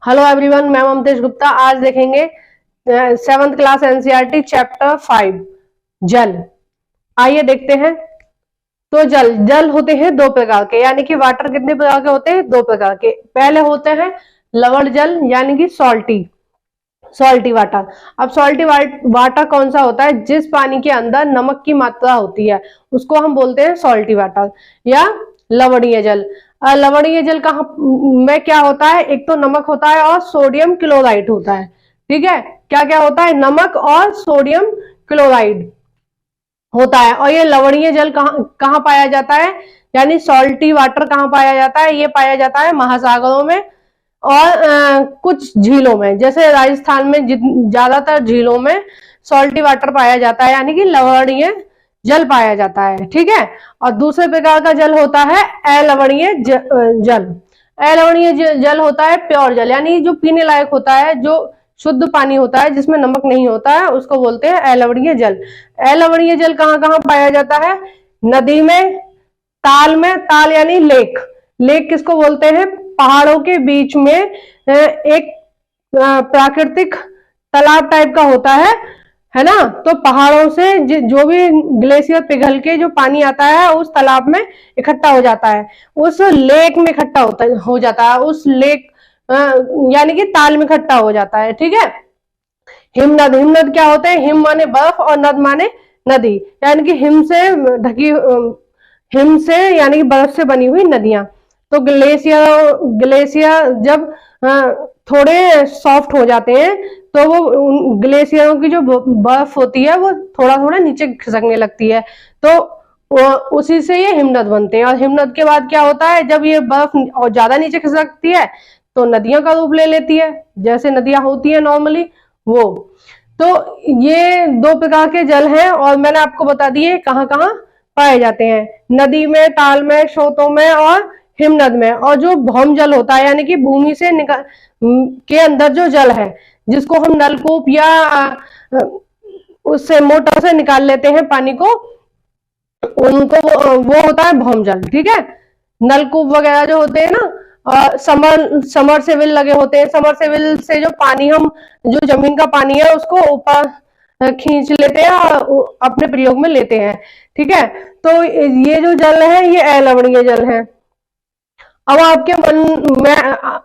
Hello everyone, मैं ममतेश गुप्ता। आज देखेंगे 7th क्लास एनसीईआरटी चैप्टर 5 जल। आइए देखते हैं। तो जल जल होते हैं दो प्रकार के, यानी कि वाटर कितने प्रकार के होते हैं? दो प्रकार के। पहले होते हैं लवण जल, यानी कि सॉल्टी वाटर। अब सॉल्टी वाटर कौन सा होता है? जिस पानी के अंदर नमक की मात्रा होती है उसको हम बोलते हैं सॉल्टी वाटर या लवणीय जल। लवणीय जल कहाँ में क्या होता है? एक तो नमक होता है और सोडियम क्लोराइड होता है। ठीक है, क्या क्या होता है? नमक और सोडियम क्लोराइड होता है। और ये लवणीय जल कहाँ पाया जाता है, यानी सॉल्टी वाटर कहाँ पाया जाता है? ये पाया जाता है महासागरों में और कुछ झीलों में। जैसे राजस्थान में ज्यादातर झीलों में सॉल्टी वाटर पाया जाता है, यानी कि लवणीय जल पाया जाता है। ठीक है। और दूसरे प्रकार का जल होता है अलवणीय जल। अलवणीय जल होता है प्योर जल, यानी जो पीने लायक होता है, जो शुद्ध पानी होता है जिसमें नमक नहीं होता है, उसको बोलते हैं अलवणीय जल। अलवणीय जल कहाँ कहाँ पाया जाता है? नदी में, ताल में। ताल यानी लेक। लेक किसको बोलते हैं? पहाड़ों के बीच में एक प्राकृतिक तालाब टाइप का होता है ना। तो पहाड़ों से जो भी ग्लेशियर पिघल के जो पानी आता है उस तालाब में इकट्ठा हो जाता है, उस लेक में इकट्ठा हो जाता है, उस लेक यानी कि ताल में इकट्ठा हो जाता है। ठीक है। हिमनद। हिमनद क्या होते हैं? हिम माने बर्फ और नद माने नदी, यानी कि हिम से ढकी, हिम से यानी कि बर्फ से बनी हुई नदियां। तो ग्लेशियर जब थोड़े सॉफ्ट हो जाते हैं तो वो ग्लेशियरों की जो बर्फ होती है वो थोड़ा थोड़ा नीचे खिसकने लगती है, तो उसी से ये हिमनद बनते हैं। और हिमनद के बाद क्या होता है? जब ये बर्फ और ज्यादा नीचे खिसकती है तो नदियों का रूप ले लेती है, जैसे नदियां होती है नॉर्मली वो। तो ये दो प्रकार के जल हैं और मैंने आपको बता दिए कहाँ कहाँ पाए जाते हैं। नदी में, ताल में, स्रोतों में और हिमनद में। और जो भौम जल होता है, यानी कि भूमि से निकल के अंदर जो जल है, जिसको हम नलकूप या उससे मोटर से निकाल लेते हैं पानी को, उनको वो होता है भौम जल। ठीक है। नलकूप वगैरह जो होते हैं ना, समर सेविल लगे होते हैं, समर सेविल से जो पानी हम, जो जमीन का पानी है उसको ऊपर खींच लेते हैं और अपने प्रयोग में लेते हैं। ठीक है। तो ये जो जल है ये अलवणीय जल है। अब आपके मन में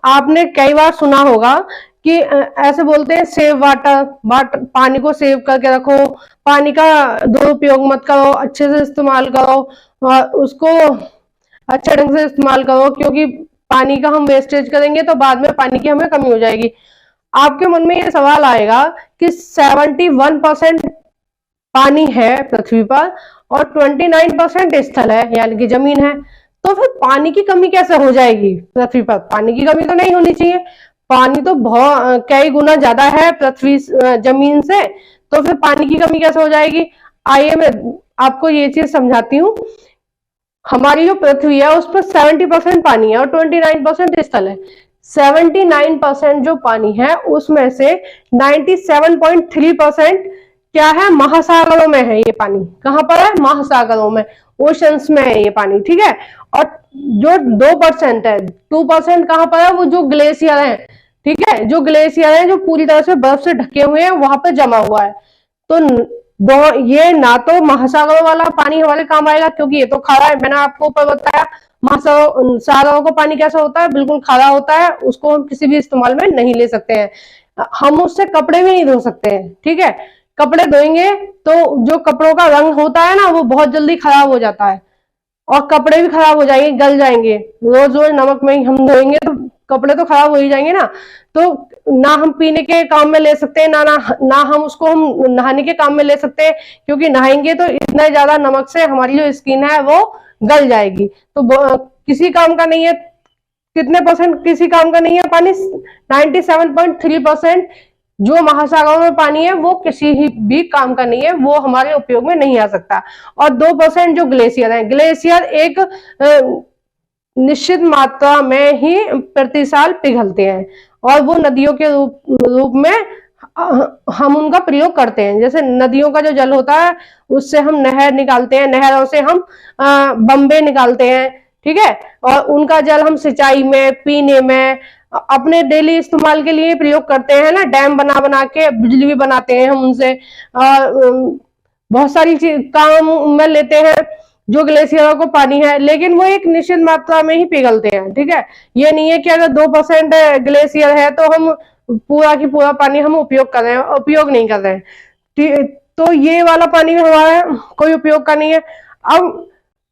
आपने कई बार सुना होगा कि ऐसे बोलते हैं सेव वाटर, पानी को सेव करके रखो, पानी का दुरुपयोग मत करो, अच्छे से इस्तेमाल करो और उसको अच्छे ढंग से इस्तेमाल करो, क्योंकि पानी का हम वेस्टेज करेंगे तो बाद में पानी की हमें कमी हो जाएगी। आपके मन में ये सवाल आएगा कि 71% पानी है पृथ्वी पर और 29% स्थल है, यानी कि जमीन है, तो फिर पानी की कमी कैसे हो जाएगी पृथ्वी पर? पानी की कमी तो नहीं होनी चाहिए, पानी तो बहुत कई गुना ज्यादा है पृथ्वी जमीन से, तो फिर पानी की कमी कैसे हो जाएगी? आइए मैं आपको ये चीज समझाती हूँ। हमारी जो पृथ्वी है उस पर 70% पानी है और 29% स्थल है। 79% जो पानी है उसमें से 97.3% क्या है? महासागरों में है ये पानी। कहां पर है? महासागरों में, ओशंस में है ये पानी। ठीक है। और जो 2% है, 2% कहां पर है? वो जो ग्लेशियर है। ठीक है। जो ग्लेशियर है जो पूरी तरह से बर्फ से ढके हुए हैं, वहां पर जमा हुआ है। तो ये ना तो महासागरों वाला पानी हमारे काम आएगा, क्योंकि ये तो खारा है। मैंने आपको ऊपर बताया महासागरों का पानी कैसा होता है? बिल्कुल खारा होता है, उसको हम किसी भी इस्तेमाल में नहीं ले सकते हैं। हम उससे कपड़े भी नहीं धो सकते हैं। ठीक है। कपड़े धोएंगे तो जो कपड़ों का रंग होता है ना, वो बहुत जल्दी खराब हो जाता है और कपड़े भी खराब हो जाएंगे, गल जाएंगे। रोज रोज नमक में ही हम धोएंगे तो कपड़े तो खराब हो ही जाएंगे ना। तो ना हम पीने के काम में ले सकते हैं, ना हम उसको हम नहाने के काम में ले सकते हैं, क्योंकि नहाएंगे तो इतना ज्यादा नमक से हमारी जो स्किन है वो गल जाएगी। तो किसी काम का नहीं है। कितने परसेंट किसी काम का नहीं है पानी? 97.3% जो महासागरों में पानी है वो किसी भी काम का नहीं है, वो हमारे उपयोग में नहीं आ सकता। और 2% जो ग्लेशियर है, ग्लेशियर एक निश्चित मात्रा में ही प्रति साल पिघलते हैं और वो नदियों के रूप में हम उनका प्रयोग करते हैं। जैसे नदियों का जो जल होता है उससे हम नहर निकालते हैं, नहरों से हम बम्बे निकालते हैं। ठीक है। और उनका जल हम सिंचाई में, पीने में अपने डेली इस्तेमाल के लिए प्रयोग करते हैं ना, डैम बना बना के बिजली भी बनाते हैं हम उनसे, बहुत सारी काम में लेते हैं जो ग्लेशियरों को पानी है, लेकिन वो एक निश्चित मात्रा में ही पिघलते हैं। ठीक है, ये नहीं है कि अगर 2% ग्लेशियर है तो हम पूरा की पूरा पानी हम उपयोग कर रहे हैं, उपयोग नहीं कर रहे हैं। तो ये वाला पानी हमारा कोई उपयोग का नहीं है। अब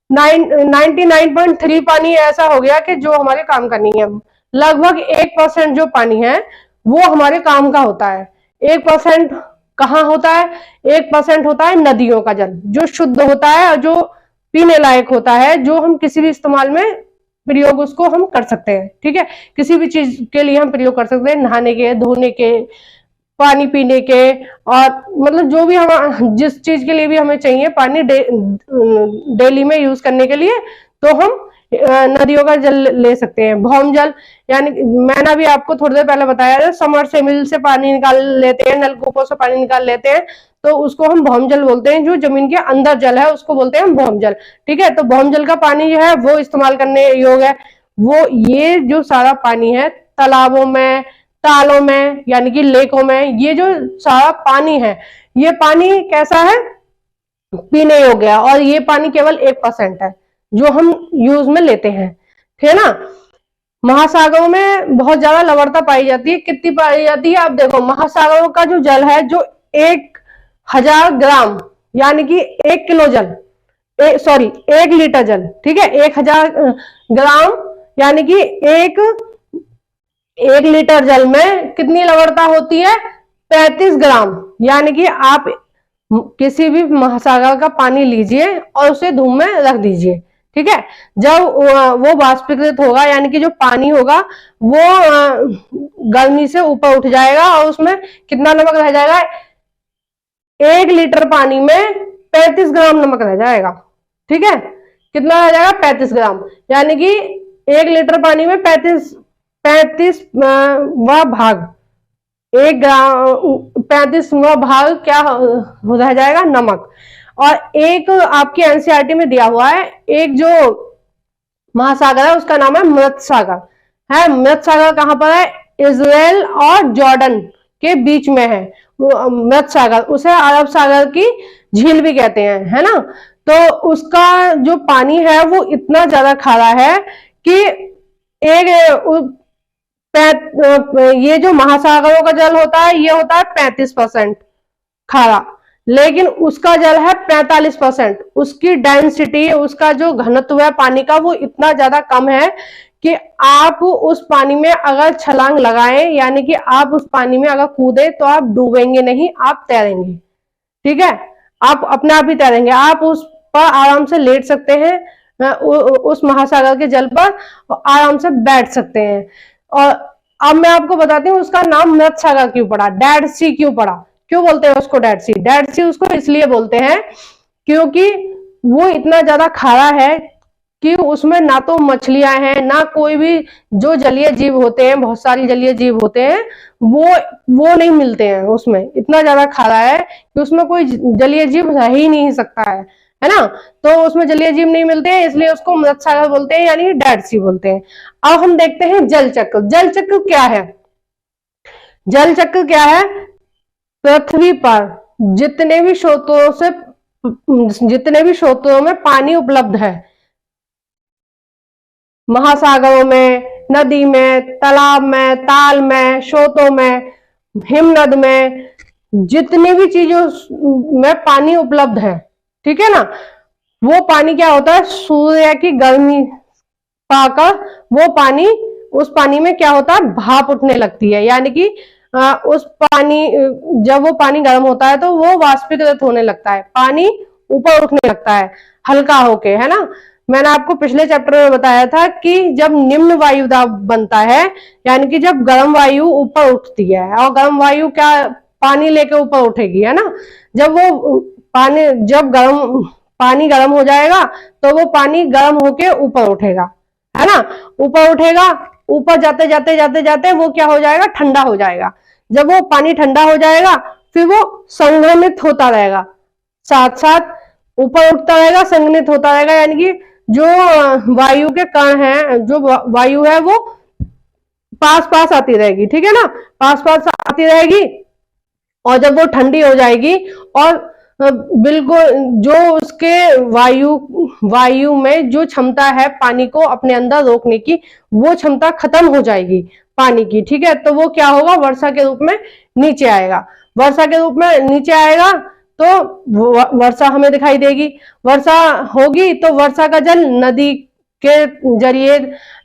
99.3 पानी ऐसा हो गया कि जो हमारे काम का नहीं है। लगभग 1% जो पानी है वो हमारे काम का होता है। 1% कहाँ होता है? 1% होता है नदियों का जल, जो शुद्ध होता है और जो पीने लायक होता है, जो हम किसी भी इस्तेमाल में प्रयोग उसको हम कर सकते हैं। ठीक है, किसी भी चीज के लिए हम प्रयोग कर सकते हैं, नहाने के, धोने के, पानी पीने के, और मतलब जो भी हम जिस चीज के लिए भी हमें चाहिए पानी डेली में यूज करने के लिए, तो हम नदियों का जल ले सकते हैं। भौम जल, यानी मैंने अभी आपको थोड़ी देर पहले बताया था, समरसेबिल से पानी निकाल लेते हैं, नलकूपों से पानी निकाल लेते हैं, तो उसको हम भौम जल बोलते हैं। जो जमीन के अंदर जल है उसको बोलते हैं हम भौम जल। ठीक है, तो भौम जल का पानी जो है वो इस्तेमाल करने योग्य है। वो ये जो सारा पानी है तालाबों में, तालों में, यानी कि लेकों में, ये जो सारा पानी है, ये पानी कैसा है? पीने योग्य है। और ये पानी केवल 1% है जो हम यूज में लेते हैं। ठीक है ना। महासागरों में बहुत ज्यादा लवणता पाई जाती है। कितनी पाई जाती है? आप देखो, महासागरों का जो जल है, जो 1000 ग्राम यानी कि 1 किलो जल, 1 लीटर जल, ठीक है, 1000 ग्राम यानी कि एक लीटर जल में कितनी लवणता होती है? 35 ग्राम। यानी कि आप किसी भी महासागर का पानी लीजिए और उसे धूप में रख दीजिए। ठीक है, जब वो वाष्पीकृत होगा, यानी कि जो पानी होगा वो गर्मी से ऊपर उठ जाएगा और उसमें कितना नमक रह जाएगा? 1 लीटर पानी में 35 ग्राम नमक रह जाएगा। ठीक है, कितना रह जाएगा? 35 ग्राम। यानी कि 1 लीटर पानी में 35वां भाग, 35वां भाग क्या रह जाएगा? नमक। और एक आपकी एनसीईआरटी में दिया हुआ है, एक जो महासागर है उसका नाम है मृत सागर है। मृत सागर कहां पर है? इजराइल और जॉर्डन के बीच में है मृत सागर। उसे अरब सागर की झील भी कहते हैं, है ना। तो उसका जो पानी है वो इतना ज्यादा खारा है कि ये जो महासागरों का जल होता है ये होता है 35% खारा, लेकिन उसका जल है 45%। उसकी डेंसिटी, उसका जो घनत्व है पानी का, वो इतना ज्यादा कम है कि आप उस पानी में अगर छलांग लगाएं, यानी कि आप उस पानी में अगर कूदे तो आप डूबेंगे नहीं, आप तैरेंगे। ठीक है, आप अपने आप ही तैरेंगे। आप उस पर आराम से लेट सकते हैं, उस महासागर के जल पर आराम से बैठ सकते हैं। और अब मैं आपको बताती हूँ उसका नाम मृत सागर क्यों पड़ा, डेड सी क्यों पड़ा। क्यों बोलते हैं उसको डेड सी? डेड सी उसको इसलिए बोलते हैं क्योंकि वो इतना ज्यादा खारा है कि उसमें ना तो मछलियां हैं, ना कोई भी जो जलीय जीव होते हैं, बहुत सारी जलीय जीव होते हैं, वो नहीं मिलते हैं उसमें। इतना ज्यादा खारा है कि उसमें कोई जलीय जीव रह ही नहीं सकता है ना। तो उसमें जलीय जीव नहीं मिलते हैं, इसलिए उसको मृत सागर बोलते हैं, यानी डेड सी बोलते हैं। अब हम देखते हैं जल चक्र। जल चक्र क्या है? जल चक्र क्या है? पृथ्वी पर जितने भी स्रोतों में पानी उपलब्ध है, महासागरों में, नदी में, तालाब में, ताल में, स्रोतों में, हिमनद में, जितनी भी चीजों में पानी उपलब्ध है, ठीक है ना, वो पानी क्या होता है? सूर्य की गर्मी पाकर वो पानी, उस पानी में क्या होता है? भाप उठने लगती है। यानी कि उस पानी, जब वो पानी गर्म होता है तो वो वाष्पीकृत होने लगता है, पानी ऊपर उठने लगता है हल्का होके, है ना। मैंने आपको पिछले चैप्टर में बताया था कि जब निम्न वायु दाब बनता है, यानी कि जब गर्म वायु ऊपर उठती है, और गर्म वायु क्या पानी लेके ऊपर उठेगी, है ना। जब वो पानी गर्म हो जाएगा तो वो पानी गर्म होके ऊपर उठेगा, है ना। ऊपर उठेगा, ऊपर जाते जाते जाते जाते वो क्या हो जाएगा? ठंडा हो जाएगा। जब वो पानी ठंडा हो जाएगा फिर वो संघनित होता रहेगा, साथ साथ ऊपर उठता रहेगा, संघनित होता रहेगा। यानी कि जो वायु के कण हैं, जो वायु है वो पास पास आती रहेगी, ठीक है ना, पास पास आती रहेगी। और जब वो ठंडी हो जाएगी और बिल्कुल जो उसके वायु में जो क्षमता है पानी को अपने अंदर रोकने की, वो क्षमता खत्म हो जाएगी पानी की, ठीक है। तो वो क्या होगा, वर्षा के रूप में नीचे आएगा। वर्षा के रूप में नीचे आएगा तो वर्षा हमें दिखाई देगी। वर्षा होगी तो वर्षा का जल नदी के जरिए,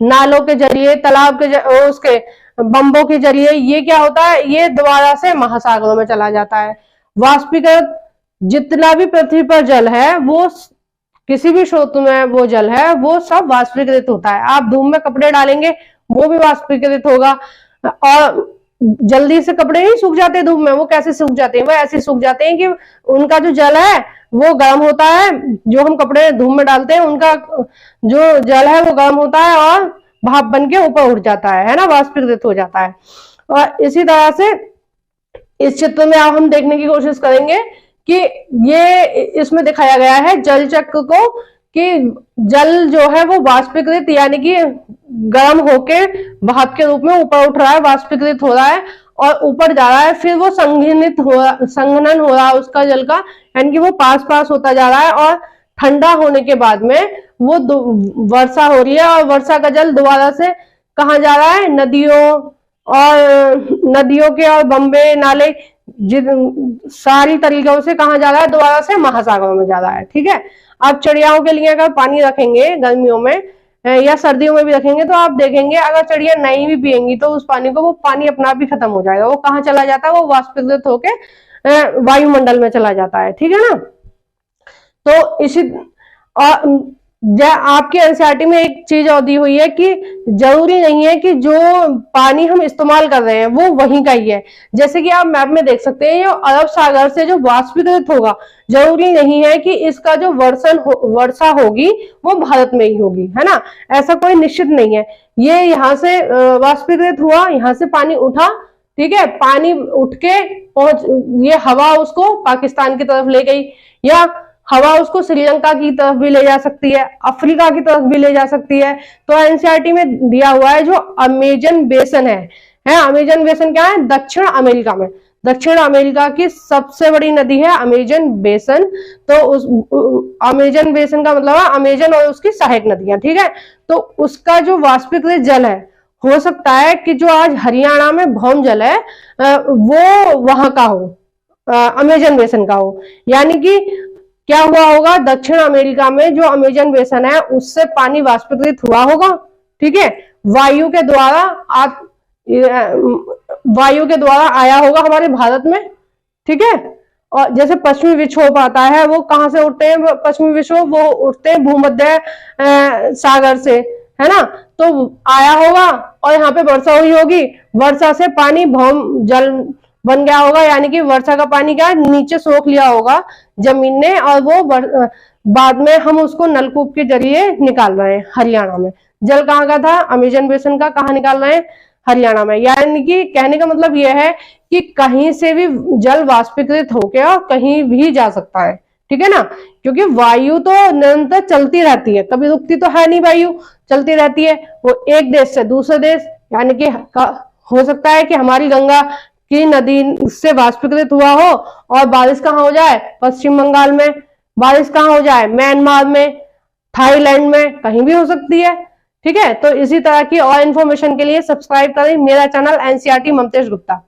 नालों के जरिए, तालाब के उसके बंबों के जरिए ये क्या होता है, ये दोबारा से महासागरों में चला जाता है। वाष्पीकृत जितना भी पृथ्वी पर जल है, वो किसी भी स्रोत में वो जल है, वो सब वाष्पीकृत होता है। आप धूप में कपड़े डालेंगे, वो भी वाष्पीकृत होगा। और जल्दी से कपड़े नहीं सूख जाते धूप में, वो कैसे सूख जाते हैं, वो ऐसे सूख जाते हैं कि उनका जो जल है वो गर्म होता है। जो हम कपड़े धूप में डालते हैं, उनका जो जल है वो गर्म होता है और भाप बन के ऊपर उठ जाता है ना, वाष्पीकृत हो जाता है। और इसी तरह से इस चित्र में अब हम देखने की कोशिश करेंगे कि ये इसमें दिखाया गया है जल चक्र को, कि जल जो है वो वाष्पीकृत यानी कि गर्म होके भाप के रूप में ऊपर उठ रहा है, वाष्पीकृत हो रहा है और ऊपर जा रहा है। फिर वो संघनन हो रहा है उसका जल का, यानी कि वो पास पास होता जा रहा है। और ठंडा होने के बाद में वो वर्षा हो रही है और वर्षा का जल दोबारा से कहाँ जा रहा है, नदियों के और बंबे नाले सारी तरीकों से कहाँ जा रहा है, दोबारा से महासागरों में जा रहा है, ठीक है। आप चिड़ियाओं के लिए अगर पानी रखेंगे गर्मियों में या सर्दियों में भी रखेंगे, तो आप देखेंगे अगर चिड़िया नहीं भी पिएंगी तो उस पानी को, वो पानी अपना आप भी खत्म हो जाएगा। वो कहाँ चला जाता है, वो वाष्पीकृत होके वायुमंडल में चला जाता है, ठीक है ना। तो इसी आपके एनसीईआरटी में एक चीज और दी हुई है कि जरूरी नहीं है कि जो पानी हम इस्तेमाल कर रहे हैं वो वहीं का ही है। जैसे कि आप मैप में देख सकते हैं, ये अरब सागर से जो वाष्पीकृत होगा, जरूरी नहीं है कि इसका जो वर्षा होगी वो भारत में ही होगी, है ना, ऐसा कोई निश्चित नहीं है। ये यहाँ से वाष्पीकृत हुआ, यहाँ से पानी उठा, ठीक है, पानी उठ के ये हवा उसको पाकिस्तान की तरफ ले गई, या हवा उसको श्रीलंका की तरफ भी ले जा सकती है, अफ्रीका की तरफ भी ले जा सकती है। तो एनसीईआरटी में दिया हुआ है जो अमेजन बेसन है, अमेजन बेसन क्या है, दक्षिण अमेरिका में, दक्षिण अमेरिका की सबसे बड़ी नदी है अमेजन बेसन। तो उस अमेजन बेसन का मतलब है अमेजन और उसकी सहायक नदियां, ठीक है। तो उसका जो वाष्पीकृत जल है, हो सकता है कि जो आज हरियाणा में भौम जल है वो वहां का हो, अमेजन बेसन का हो। यानी कि क्या हुआ होगा, दक्षिण अमेरिका में जो अमेजन बेसन है उससे पानी वाष्पीकृत हुआ होगा, ठीक है, वायु के द्वारा आया होगा हमारे भारत में, ठीक है। और जैसे पश्चिमी विक्षोभ आता है, वो कहां से उठते हैं पश्चिमी विक्षोभ, वो उठते हैं भूमध्य सागर से, है ना। तो आया होगा और यहाँ पे वर्षा हुई होगी, वर्षा से पानी भौम जल बन गया होगा, यानी कि वर्षा का पानी क्या नीचे सोख लिया होगा जमीन ने, और वो बाद में हम उसको नलकूप के जरिए निकाल रहे हैं। हरियाणा में जल कहाँ का था, अमेजन बेसन का, कहाँ निकाल रहे हैं, हरियाणा में। यानी कि कहने का मतलब यह है कि कहीं से भी जल वाष्पीकृत होकर और कहीं भी जा सकता है, ठीक है ना, क्योंकि वायु तो निरंतर चलती रहती है, कभी रुकती तो है नहीं, वायु चलती रहती है। वो एक देश से दूसरे देश, यानी कि हो सकता है कि हमारी गंगा की नदी से वाष्पीकृत हुआ हो और बारिश कहाँ हो जाए, पश्चिम बंगाल में, बारिश कहाँ हो जाए, म्यांमार में, थाईलैंड में, कहीं भी हो सकती है, ठीक है। तो इसी तरह की और इन्फॉर्मेशन के लिए सब्सक्राइब करें मेरा चैनल एनसीईआरटी ममतेश गुप्ता।